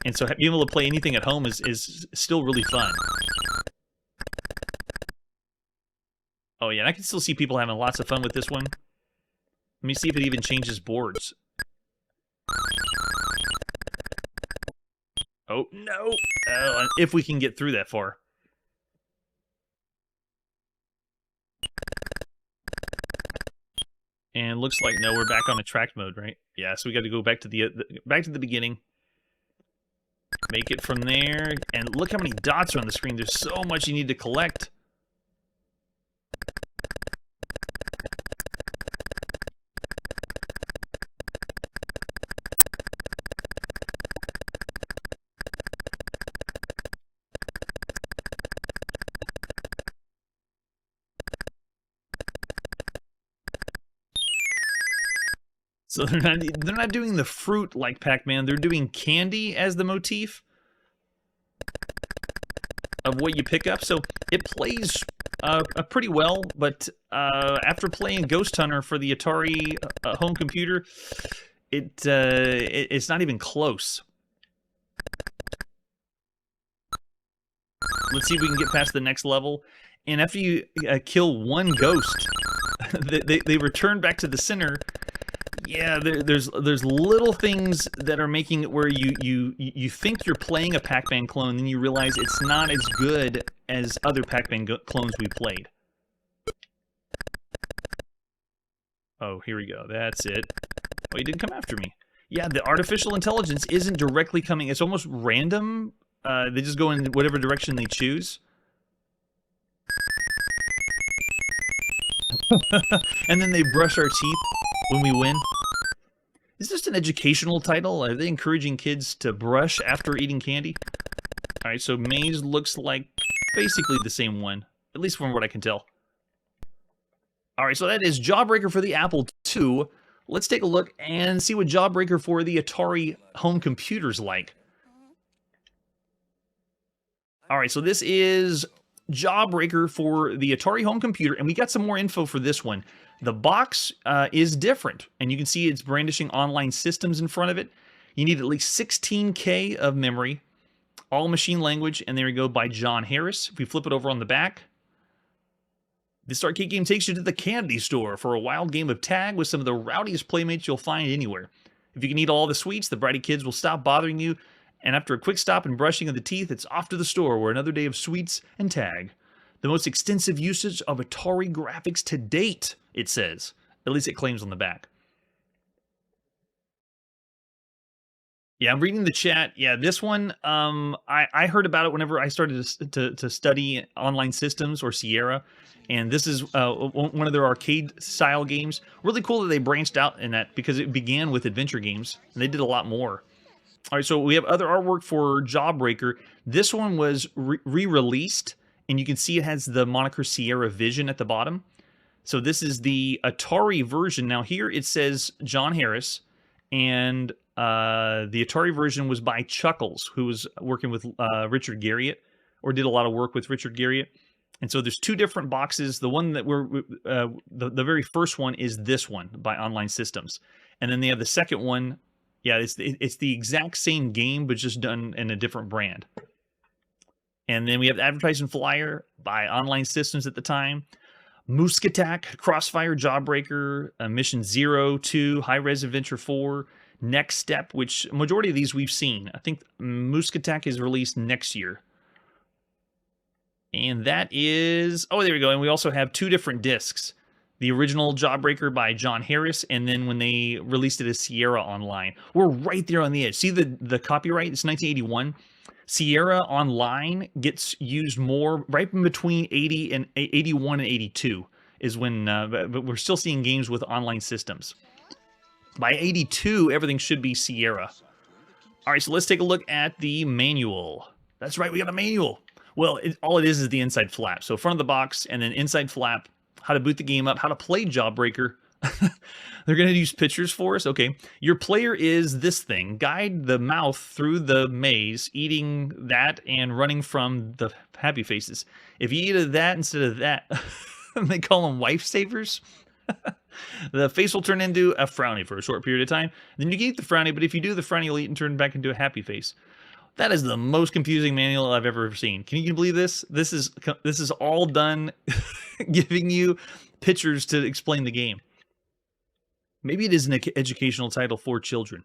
And so being able to play anything at home is still really fun. Oh yeah, and I can still see people having lots of fun with this one. Let me see if it even changes boards. Oh, no! If we can get through that far. And looks like, no, we're back on attract mode, right? Yeah, so we got to go back to the beginning. Make it from there. And look how many dots are on the screen. There's so much you need to collect. So they're not doing the fruit like Pac-Man. They're doing candy as the motif of what you pick up. So it plays pretty well, but after playing Ghost Hunter for the Atari home computer, it's not even close. Let's see if we can get past the next level. And after you kill one ghost, they return back to the center. Yeah, there's little things that are making it where you think you're playing a Pac-Man clone, then you realize it's not as good as other Pac-Man clones we played. Oh, here we go. That's it. Oh, he didn't come after me. Yeah, the artificial intelligence isn't directly coming. It's almost random. They just go in whatever direction they choose. And then they brush our teeth when we win. Is this an educational title? Are they encouraging kids to brush after eating candy? Alright, so Maze looks like basically the same one, at least from what I can tell. Alright, so that is Jawbreaker for the Apple II. Let's take a look and see what Jawbreaker for the Atari home computer's like. Alright, so this is Jawbreaker for the Atari home computer, and we got some more info for this one. The box is different, and you can see it's brandishing online systems in front of it. You need at least 16K of memory, all machine language, and there we go, by John Harris. If we flip it over on the back, this arcade game takes you to the candy store for a wild game of tag with some of the rowdiest playmates you'll find anywhere. If you can eat all the sweets, the bratty kids will stop bothering you, and after a quick stop and brushing of the teeth, it's off to the store where another day of sweets and tag. The most extensive usage of Atari graphics to date, it says. At least it claims on the back. Yeah, I'm reading the chat. Yeah, this one, I heard about it whenever I started to study online systems or Sierra. And this is one of their arcade-style games. Really cool that they branched out in that because it began with adventure games. And they did a lot more. All right, so we have other artwork for Jawbreaker. This one was re-released. And you can see it has the moniker Sierra Vision at the bottom. So this is the Atari version. Now here it says John Harris, and the Atari version was by Chuckles, who was working with Richard Garriott, or did a lot of work with Richard Garriott. And so there's two different boxes. The one that the very first one is this one by Online Systems. And then they have the second one. Yeah, it's the exact same game, but just done in a different brand. And then we have the advertising flyer by Online Systems at the time. Moosk Attack, Crossfire, Jawbreaker, Mission 0, 2, High Res Adventure 4, Next Step, which majority of these we've seen. I think Moosk Attack is released next year. And that is... Oh, there we go. And we also have two different discs. The original Jawbreaker by John Harris, and then when they released it as Sierra Online. We're right there on the edge. See the copyright? It's 1981. Sierra Online gets used more right in between 81 and 82 is when, but we're still seeing games with online systems. By 82, everything should be Sierra. All right, so let's take a look at the manual. That's right, we got a manual. Well, all it is the inside flap. So front of the box and then inside flap, how to boot the game up, how to play Jawbreaker. They're going to use pictures for us. Okay. Your player is this thing. Guide the mouth through the maze, eating that and running from the happy faces. If you eat that instead of that, they call them wife savers. The face will turn into a frowny for a short period of time. Then you can eat the frowny, but if you do, the frowny will eat and turn back into a happy face. That is the most confusing manual I've ever seen. Can you believe this? This is all done giving you pictures to explain the game. Maybe it is an educational title for children.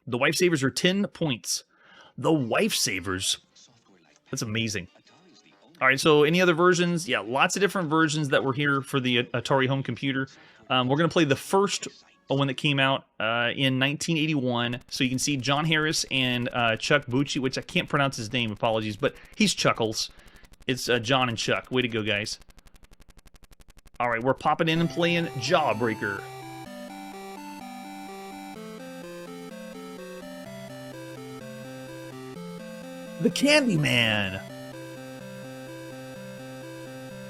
The Wife Savers are 10 points. The Wife Savers? That's amazing. All right, so any other versions? Yeah, lots of different versions that were here for the Atari home computer. We're going to play the first one that came out in 1981. So you can see John Harris and Chuck Bucci, which I can't pronounce his name, apologies, but he's Chuckles. It's John and Chuck. Way to go, guys. All right, we're popping in and playing Jawbreaker. The Candyman.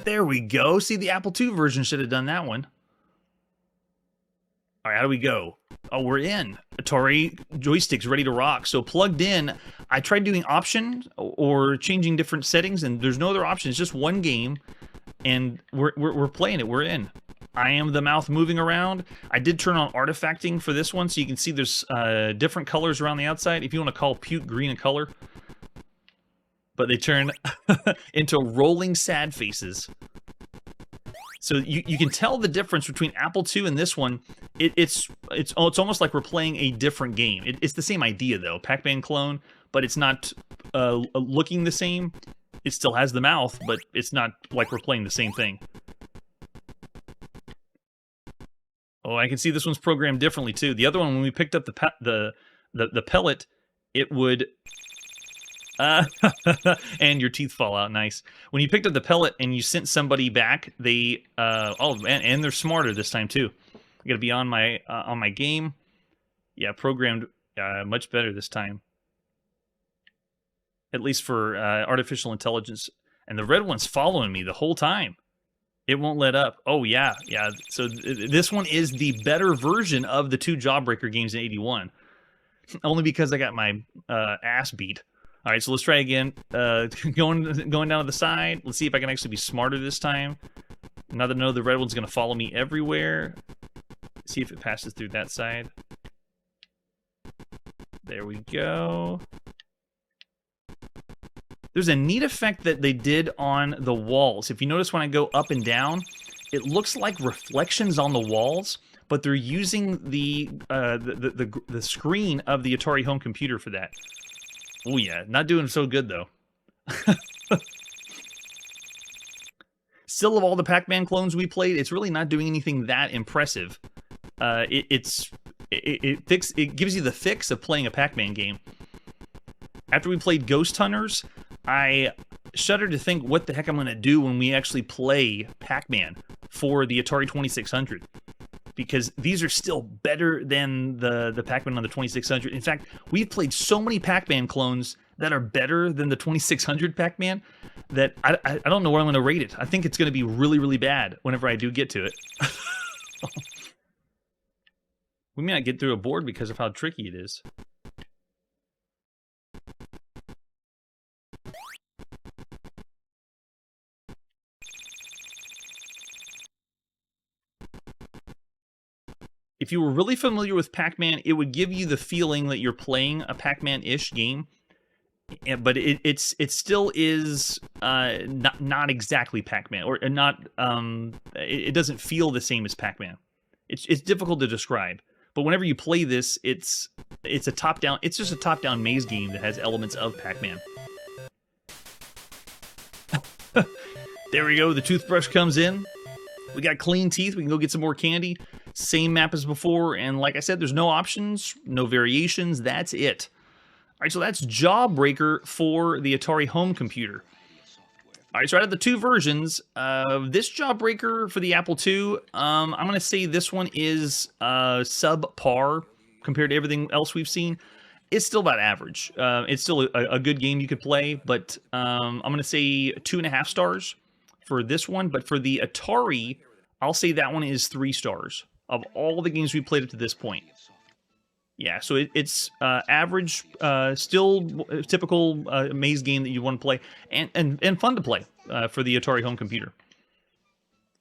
There we go. See, the Apple II version should have done that one. All right, how do we go? Oh, we're in. Atari joysticks ready to rock. So plugged in. I tried doing options or changing different settings, and there's no other option. It's just one game, and we're playing it. We're in. I am the mouth moving around. I did turn on artifacting for this one, so you can see there's different colors around the outside. If you want to call puke green a color. But they turn into rolling sad faces. So you can tell the difference between Apple II and this one. It's almost like we're playing a different game. It's the same idea though, Pac-Man clone, but it's not looking the same. It still has the mouth, but it's not like we're playing the same thing. Oh, I can see this one's programmed differently too. The other one, when we picked up the pellet, it would. And your teeth fall out. Nice. When you picked up the pellet and you sent somebody back, they and they're smarter this time too. I gotta be on my game. Yeah, programmed much better this time. At least for artificial intelligence. And the red one's following me the whole time. It won't let up. Oh yeah. So this one is the better version of the two Jawbreaker games in '81. Only because I got my ass beat. All right, so let's try again. Going down to the side. Let's see if I can actually be smarter this time. Now that I know the red one's going to follow me everywhere. See if it passes through that side. There we go. There's a neat effect that they did on the walls. If you notice when I go up and down, it looks like reflections on the walls, but they're using the screen of the Atari home computer for that. Oh yeah, not doing so good though. Still, of all the Pac-Man clones we played, it's really not doing anything that impressive. It gives you the fix of playing a Pac-Man game. After we played Ghost Hunters, I shudder to think what the heck I'm going to do when we actually play Pac-Man for the Atari 2600. Because these are still better than the Pac-Man on the 2600. In fact, we've played so many Pac-Man clones that are better than the 2600 Pac-Man that I don't know where I'm going to rate it. I think it's going to be really, really bad whenever I do get to it. We may not get through a board because of how tricky it is. If you were really familiar with Pac-Man, it would give you the feeling that you're playing a Pac-Man-ish game, but it still is not exactly Pac-Man, or not. It doesn't feel the same as Pac-Man. It's difficult to describe, but whenever you play this, it's a top-down. It's just a top-down maze game that has elements of Pac-Man. There we go. The toothbrush comes in. We got clean teeth. We can go get some more candy. Same map as before, and like I said, there's no options, no variations. That's it. All right, so that's Jawbreaker for the Atari home computer. All right, so out of the two versions, this Jawbreaker for the Apple II, I'm going to say this one is subpar compared to everything else we've seen. It's still about average. It's still a good game you could play, but I'm going to say 2.5 stars for this one. But for the Atari, I'll say that one is 3 stars of all the games we played up to this point. Yeah, so it's average, still typical maze game that you want to play, and fun to play for the Atari home computer.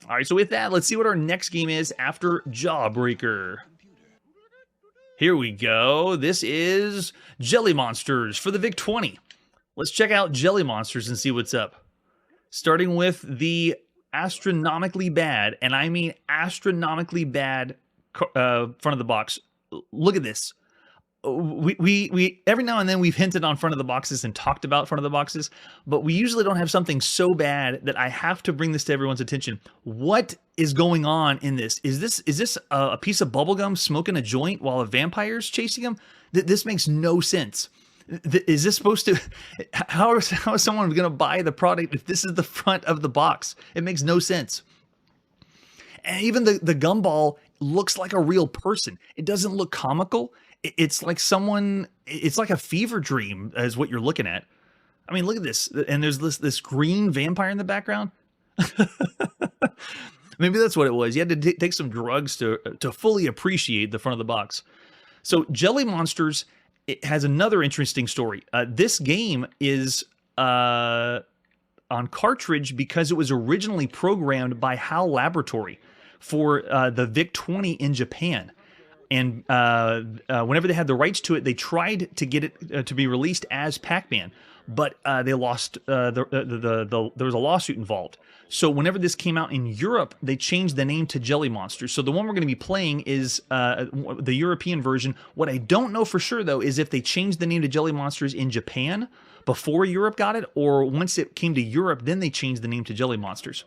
All right, so with that, let's see what our next game is after Jawbreaker. Here we go. This is Jelly Monsters for the VIC-20. Let's check out Jelly Monsters and see what's up. Starting with the astronomically bad, and I mean astronomically bad front of the box. Look at this. We every now and then we've hinted on front of the boxes and talked about front of the boxes, but we usually don't have something so bad that I have to bring this to everyone's attention. What is going on in this? Is this a piece of bubblegum smoking a joint while a vampire's chasing him? This makes no sense. Is this supposed to... How is someone going to buy the product if this is the front of the box? It makes no sense. And even the gumball looks like a real person. It doesn't look comical. It's like someone... It's like a fever dream is what you're looking at. I mean, look at this. And there's this green vampire in the background. Maybe that's what it was. You had to take some drugs to fully appreciate the front of the box. So Jelly Monsters... It has another interesting story. This game is on cartridge because it was originally programmed by HAL Laboratory for the VIC-20 in Japan. And whenever they had the rights to it, they tried to get it to be released as Pac-Man, but they lost. There was a lawsuit involved. So whenever this came out in Europe, they changed the name to Jelly Monsters. So the one we're going to be playing is the European version. What I don't know for sure, though, is if they changed the name to Jelly Monsters in Japan before Europe got it, or once it came to Europe, then they changed the name to Jelly Monsters.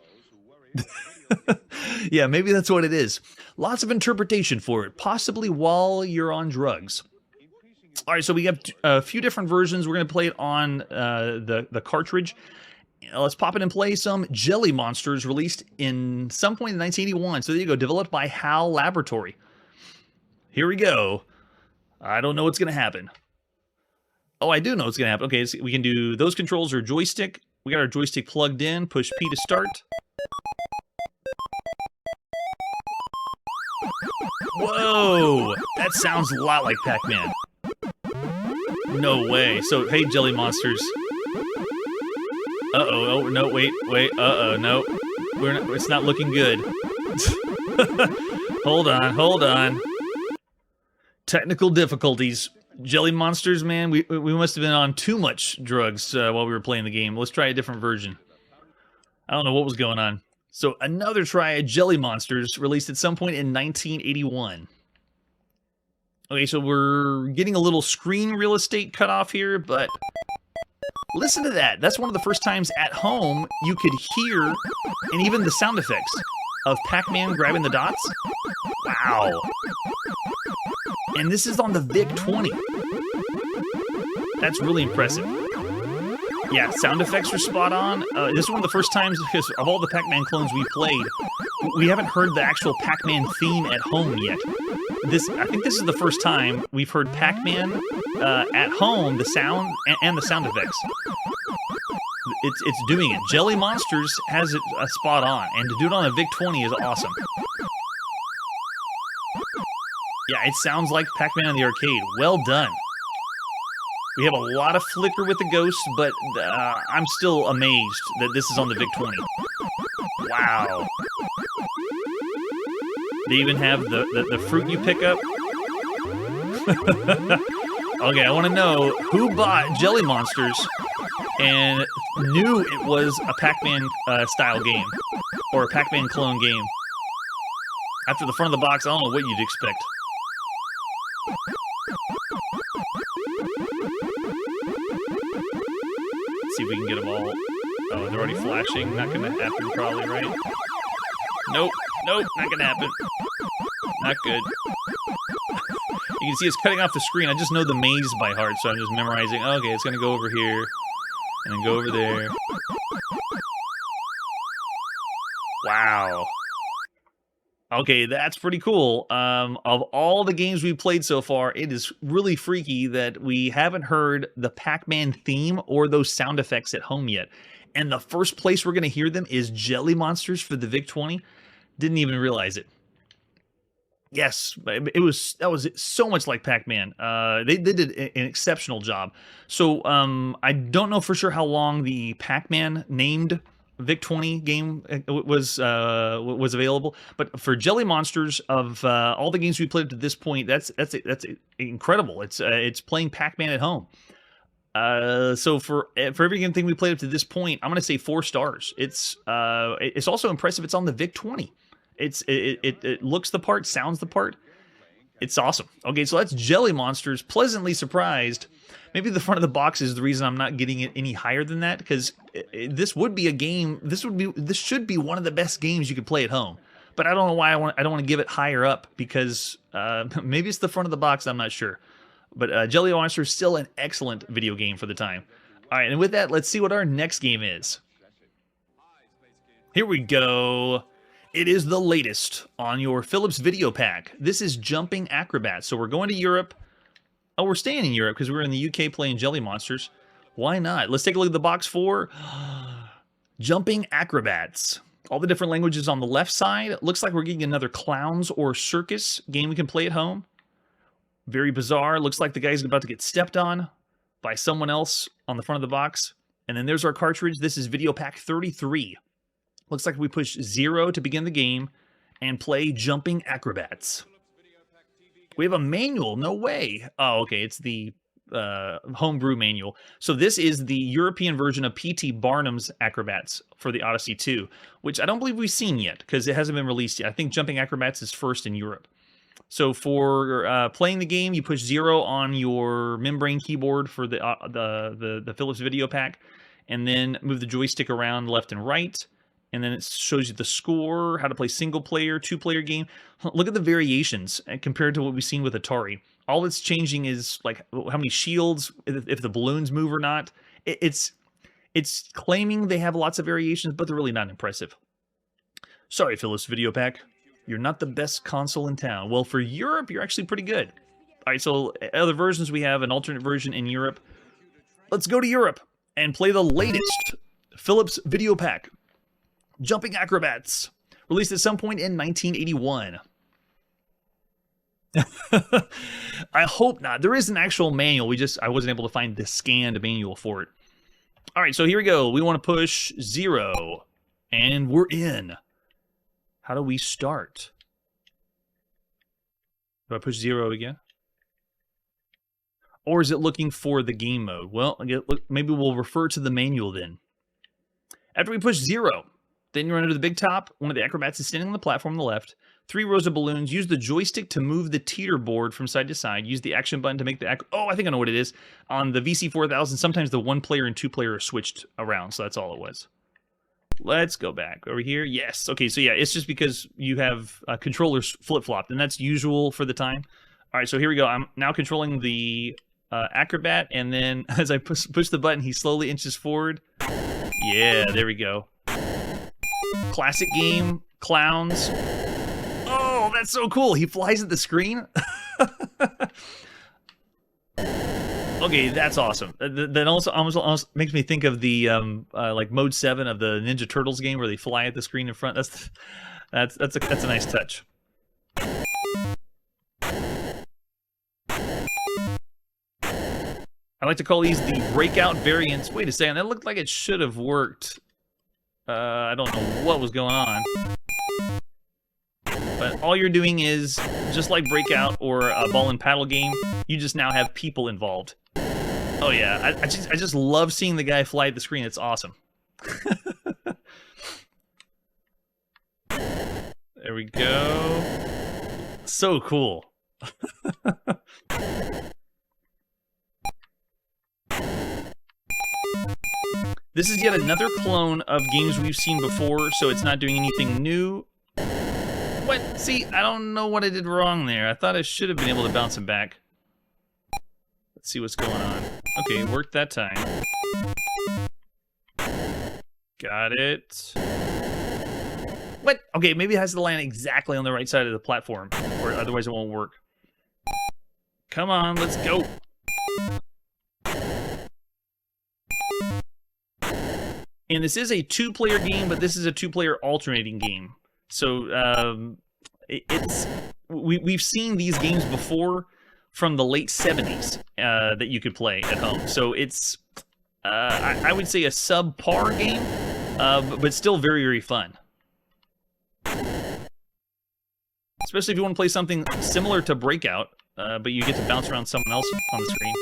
Yeah, maybe that's what it is. Lots of interpretation for it, possibly while you're on drugs. All right, so we have a few different versions. We're going to play it on the cartridge. Let's pop it and play some Jelly Monsters, released in some point in 1981. So there you go, developed by HAL Laboratory. Here we go. I don't know what's going to happen. Oh, I do know what's going to happen. Okay, so we can do those controls or joystick. We got our joystick plugged in. Push P to start. Whoa! That sounds a lot like Pac-Man. No way. So, hey, Jelly Monsters. Uh-oh, oh, no, wait, uh-oh, no. It's not looking good. Hold on. Technical difficulties. Jelly Monsters, man, we must have been on too much drugs while we were playing the game. Let's try a different version. I don't know what was going on. So, another try at Jelly Monsters, released at some point in 1981. Okay, so we're getting a little screen real estate cut off here, but... Listen to that. That's one of the first times at home you could hear, and even the sound effects of Pac-Man grabbing the dots. Wow. And this is on the VIC-20. That's really impressive. Yeah, sound effects are spot on. This is one of the first times, because of all the Pac-Man clones we played, we haven't heard the actual Pac-Man theme at home yet. I think this is the first time we've heard Pac-Man at home, the sound and the sound effects. It's doing it. Jelly Monsters has it spot on, and to do it on a VIC-20 is awesome. Yeah, it sounds like Pac-Man in the arcade. Well done. We have a lot of flicker with the ghosts, but I'm still amazed that this is on the VIC-20. Wow. They even have the fruit you pick up. Okay, I want to know who bought Jelly Monsters and knew it was a Pac-Man style game, or a Pac-Man clone game. After the front of the box, I don't know what you'd expect. Let's see if we can get them all. Oh, they're already flashing. Not gonna happen probably, right? Nope, not gonna happen. Not good. You can see it's cutting off the screen. I just know the maze by heart, so I'm just memorizing. Okay, it's gonna go over here, and then go over there. Wow. Okay, that's pretty cool. Of all the games we've played so far, it is really freaky that we haven't heard the Pac-Man theme or those sound effects at home yet. And the first place we're going to hear them is Jelly Monsters for the VIC-20. Didn't even realize it. Yes, that was so much like Pac-Man. They did an exceptional job. So I don't know for sure how long the Pac-Man named VIC-20 game was available. But for Jelly Monsters, of all the games we played up to this point, that's incredible. It's playing Pac-Man at home. So for everything we played up to this point, I'm gonna say 4 stars. It's also impressive. It's on the VIC-20. It looks the part, sounds the part. It's awesome. Okay, so that's Jelly Monsters. Pleasantly surprised. Maybe the front of the box is the reason I'm not getting it any higher than that, because this would be a game. This should be one of the best games you could play at home. But I don't know why I don't want to give it higher up, because maybe it's the front of the box. I'm not sure. But Jelly Monsters is still an excellent video game for the time. All right, and with that, let's see what our next game is. Here we go. It is the latest on your Philips Videopac. This is Jumping Acrobats. So we're going to Europe. Oh, we're staying in Europe because we're in the UK playing Jelly Monsters. Why not? Let's take a look at the box for Jumping Acrobats. All the different languages on the left side. It looks like we're getting another clowns or circus game we can play at home. Very bizarre. Looks like the guy's about to get stepped on by someone else on the front of the box. And then there's our cartridge. This is Videopac 33. Looks like we push 0 to begin the game and play Jumping Acrobats. We have a manual. No way. Oh, okay. It's the homebrew manual. So this is the European version of P.T. Barnum's Acrobats for the Odyssey 2, which I don't believe we've seen yet because it hasn't been released yet. I think Jumping Acrobats is first in Europe. So for playing the game, you push 0 on your membrane keyboard for the Philips Videopac, and then move the joystick around left and right. And then it shows you the score, how to play single-player, 2-player game. Look at the variations compared to what we've seen with Atari. All that's changing is like how many shields, if the balloons move or not. It's claiming they have lots of variations, but they're really not impressive. Sorry, Philips Videopac. You're not the best console in town. Well, for Europe, you're actually pretty good. All right, so other versions, we have an alternate version in Europe. Let's go to Europe and play the latest Philips Videopac. Jumping Acrobats, released at some point in 1981. I hope not. There is an actual manual. I wasn't able to find the scanned manual for it. All right, so here we go. We want to push 0, and we're in. How do we start? Do I push 0 again? Or is it looking for the game mode? Well, maybe we'll refer to the manual then. After we push 0, then you run into the big top. One of the acrobats is standing on the platform on the left. 3 rows of balloons. Use the joystick to move the teeter board from side to side. Use the action button to make the... Oh, I think I know what it is. On the VC4000, sometimes the 1-player and 2-player are switched around, so that's all it was. Let's go back over here. Yes. Okay, so yeah, it's just because you have controllers flip-flopped, and that's usual for the time. All right, so here we go. I'm now controlling the acrobat, and then as I push the button, he slowly inches forward. Yeah, there we go. Classic game, clowns. Oh, that's so cool. He flies at the screen. Okay, that's awesome. That also almost makes me think of the like mode 7 of the Ninja Turtles game where they fly at the screen in front. That's a nice touch. I like to call these the breakout variants. Wait a second, that looked like it should have worked. I don't know what was going on. But all you're doing is, just like Breakout or a ball and paddle game, you just now have people involved. Oh yeah, I just love seeing the guy fly at the screen. It's awesome. There we go. So cool. This is yet another clone of games we've seen before, so it's not doing anything new. What? See, I don't know what I did wrong there. I thought I should have been able to bounce him back. Let's see what's going on. Okay, it worked that time. Got it. What? Okay, maybe it has to land exactly on the right side of the platform, or otherwise it won't work. Come on, let's go. And this is a 2-player game, but this is a 2-player alternating game. So we've seen these games before from the late 70s that you could play at home. So it's I would say a subpar game, but still very, very fun. Especially if you want to play something similar to Breakout, but you get to bounce around someone else on the screen.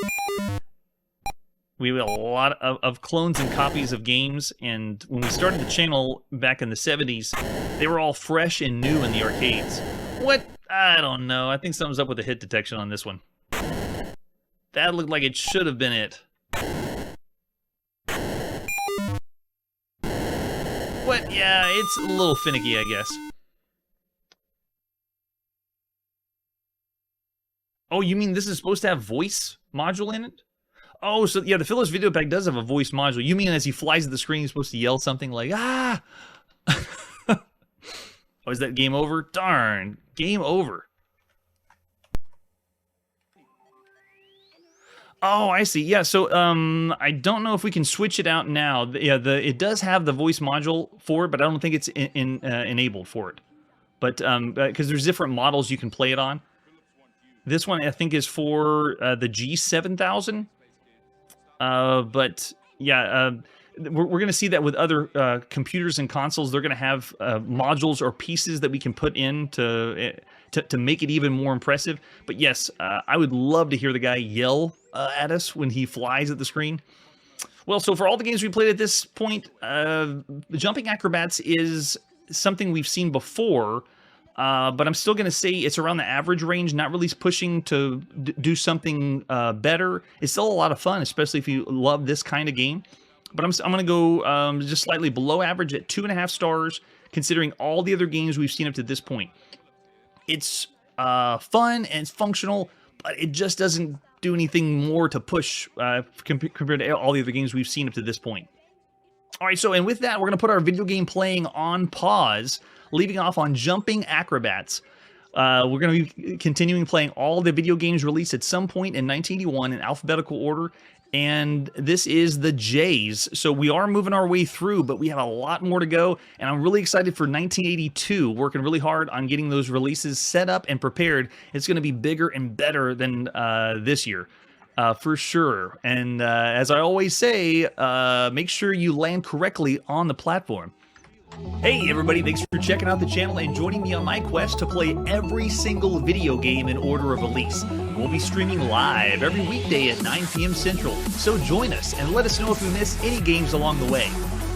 We have a lot of clones and copies of games, and when we started the channel back in the 70s, they were all fresh and new in the arcades. What? I don't know. I think something's up with the hit detection on this one. That looked like it should have been it. What? Yeah, it's a little finicky, I guess. Oh, you mean this is supposed to have voice module in it? Oh, so yeah, the Philips Videopac does have a voice module. You mean as he flies at the screen, he's supposed to yell something like, ah! Oh, is that game over? Darn, game over. Oh, I see. Yeah, so I don't know if we can switch it out now. Yeah, it does have the voice module for it, but I don't think it's enabled for it. But because there's different models you can play it on. This one I think is for the G7000. But yeah, we're going to see that with other computers and consoles. They're going to have modules or pieces that we can put in to make it even more impressive. But yes, I would love to hear the guy yell at us when he flies at the screen. Well, so for all the games we played at this point, Jumping Acrobats is something we've seen before. But I'm still going to say it's around the average range, not really pushing to do something better. It's still a lot of fun, especially if you love this kind of game. But I'm going to go just slightly below average at 2.5 stars, considering all the other games we've seen up to this point. It's fun and it's functional, but it just doesn't do anything more to push compared to all the other games we've seen up to this point. All right, so and with that, we're going to put our video game playing on pause, leaving off on Jumping Acrobats. We're going to be continuing playing all the video games released at some point in 1981 in alphabetical order, and this is the J's. So we are moving our way through, but we have a lot more to go, and I'm really excited for 1982, working really hard on getting those releases set up and prepared. It's going to be bigger and better than this year. For sure. And as I always say, make sure you land correctly on the platform. Hey everybody, thanks for checking out the channel and joining me on my quest to play every single video game in order of release. We'll be streaming live every weekday at 9 p.m. Central, so join us and let us know if we miss any games along the way.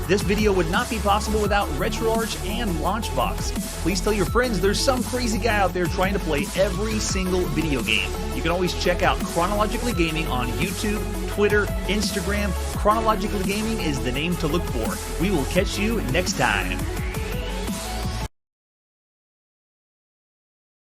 This video would not be possible without RetroArch and Launchbox. Please tell your friends there's some crazy guy out there trying to play every single video game. You can always check out Chronologically Gaming on YouTube, Twitter, Instagram. Chronologically Gaming is the name to look for. We will catch you next time.